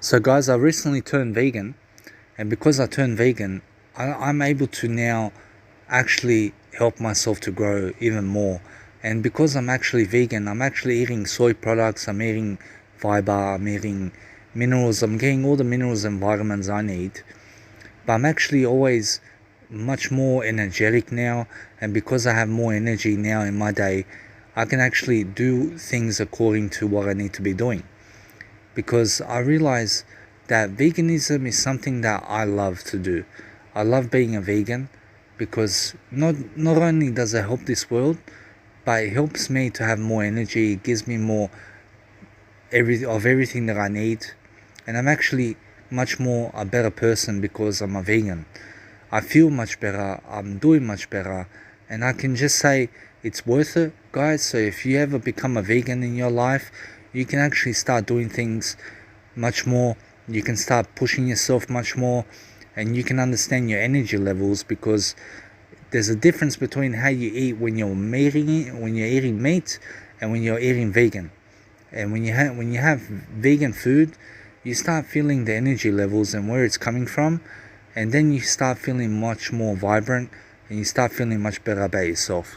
So guys, I recently turned vegan, and because I turned vegan, I'm able to now actually help myself to grow even more. And because I'm actually vegan, I'm actually eating soy products, I'm eating fiber, I'm eating minerals, I'm getting all the minerals and vitamins I need. But I'm actually always much more energetic now, and because I have more energy now in my day, I can actually do things according to what I need to be doing. Because I realize that veganism is something that I love to do. I love being a vegan because not only does it help this world, but it helps me to have more energy. It gives me more everything that I need, and I'm actually much more a better person because I'm a vegan. I feel much better. I'm doing much better, and I can just say it's worth it, guys. So if you ever become a vegan in your life, you can actually start doing things much more. You can start pushing yourself much more, and you can understand your energy levels, because there's a difference between how you eat when you're eating meat and when you're eating vegan. And when you have vegan food, you start feeling the energy levels and where it's coming from, and then you start feeling much more vibrant, and you start feeling much better about yourself.